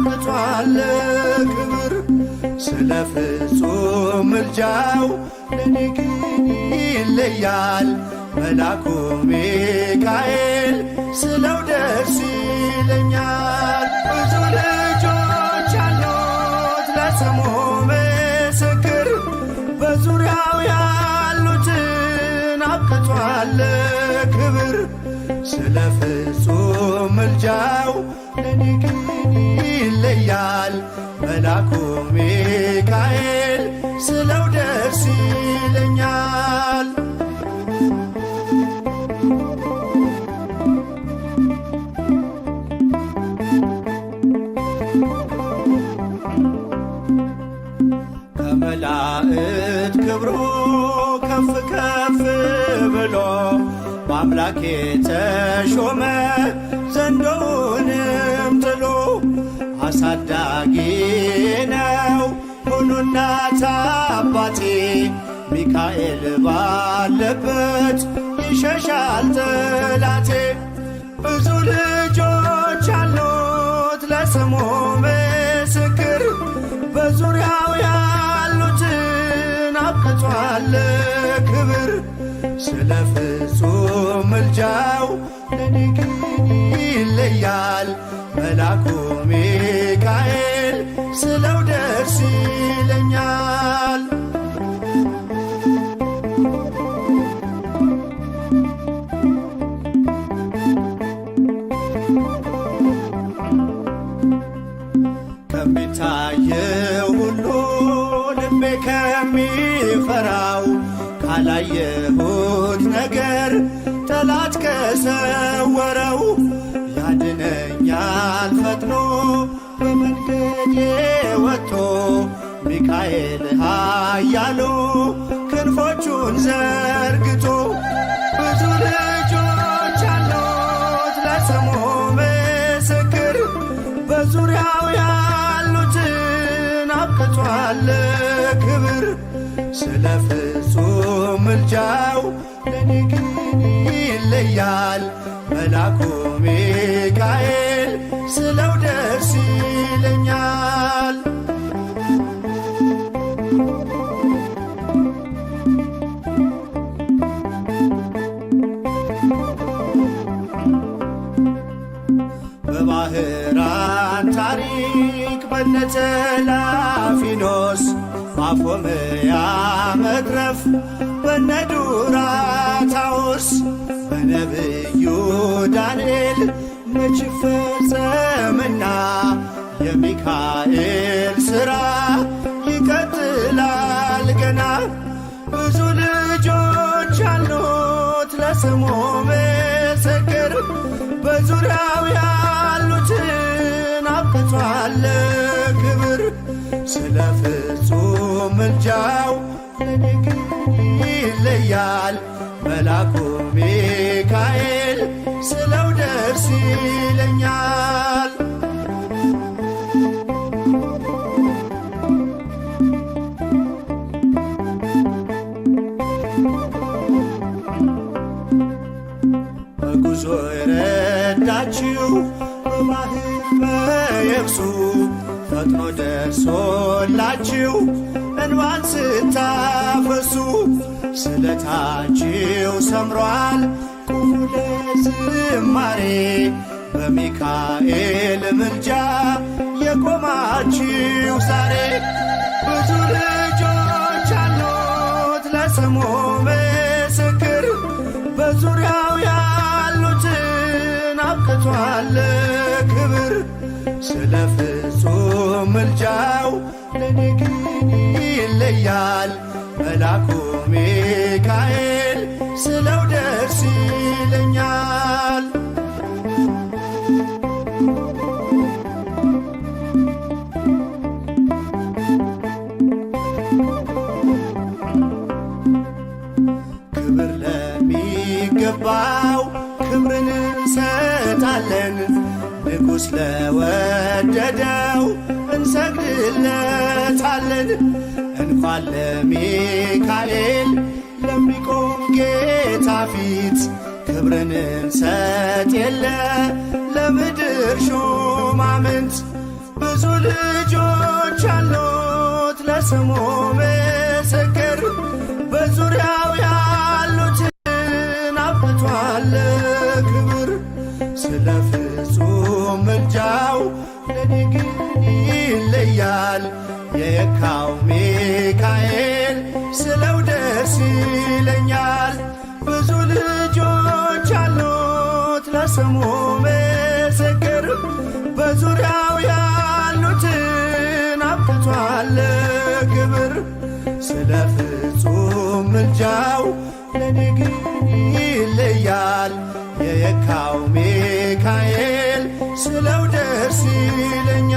አብቅቷል ክብር ስለ ፍጹም ምልጃው ለኔ ግን ይለያል መላኩ ሚካኤል ስለው ደስ ይለኛል። ብዙ ልጆች አሉት ለስሙ ምስክር በዙሪያው ያሉትን አብቅቷል ክብር ስለ ፍጹም ምልጃው ለኔ ግን ይለያል መላኩ ሚካኤል ስለው ደስ ይለኛል። ከመላእክት ክብሩ ከፍ ከፍ ብሎ በአምላክ የተሾመ ዘንዶውንም ጥሎ አሳዳጊ ነው ሁሉ እናት አባቴ ሚካኤል ባለበት ይሸሻል ጠላቴ። ብዙ ልጆች አሉት ለስሙ ምስክር በዙሪያው ያሉትን አብቅቷል ክብር ስለ ፍጹም ምልጃው ለኔ ግን ይለያል መላኩ ሚካኤል ስለው ደስ ይለኛል። ከሚታየው ሁሉ ልቤ ከሚፈራው ካላየሁት ነገር ጠላት ከሰወረው ያድነኛል ፈጥኖ በመንገዴ ወጥቶ ሚካኤል ኃያሉ ክንፎቹን ዘርግቶ። ብዙ ልጆች አሉት ለስሙ ምስክር በዙሪያው ያሉትን አብቅቷል ክብር ስለ ፍጹም ምልጃው ለኔ ግን ይለያል መላኩ ሚካኤል ስለው ደስ ይለኛል። በባህራን ታሪክ በነተላፊኖስ ማፎምያ መትረፍ በነዱራታውስ በነብዩ ዳንኤል መች ፈጸምና የሚካኤል ሥራ ይቀጥላል ገና። ብዙ ልጆች አሉት ለስሙ ምስክር በዙሪያው ያሉትን አብቅቷል ክብር ስለ ፍጹም ምልጃው ለኔ ግን ይለያል መላኩ ሚካኤል ስለው ደስ ይለኛል። በጉዞ የረዳችው በባህር በየብሱ ፈጥኖ ደርሶላችሁ እንባን ስታፈሱ ስለታችሁ ሰምሯል ቁሙ ለዝማሬ በሚካኤል ምልጃ የቆማችሁ ዛሬ። ብዙ ልጆች አሉት ለስሙ ምስክር በዙሪያው ያሉትን አብቅቷል ክብር ስለ ፍጹም ምልጃው ለኔ ግን ይለያል መላኩ ሚካኤል ስለው ደስ ይለኛል። ክብር ለሚገባው ክብርን እንሰጣለን ንጉሥ ለወደደው እንሰግድለታለን። እንኳን ለሚካኤል ለሚቆም ጌታ ፊት ክብርን እንሰጥ የለ ለምድር ሹማምንት። ብዙ ብዙ ልጆች አሉት ለስሙ ምስክር በዙሪያው ያሉትን አብቅቷል ክብር። ስለ ፍጹም ምልጃው ለኔ ግን ይለያል የየካው ሚካኤል ስለው ደስ ይለኛል። ብዙ ልጆች አሉት ለስሙ ምስክር በዙሪያው ያሉትን አብቅቷል ክብር። ስለ ፍጹም ምልጃው ለኔ ግን ይለያል የየካው ሚካኤል ስለው ደስ ይለኛል።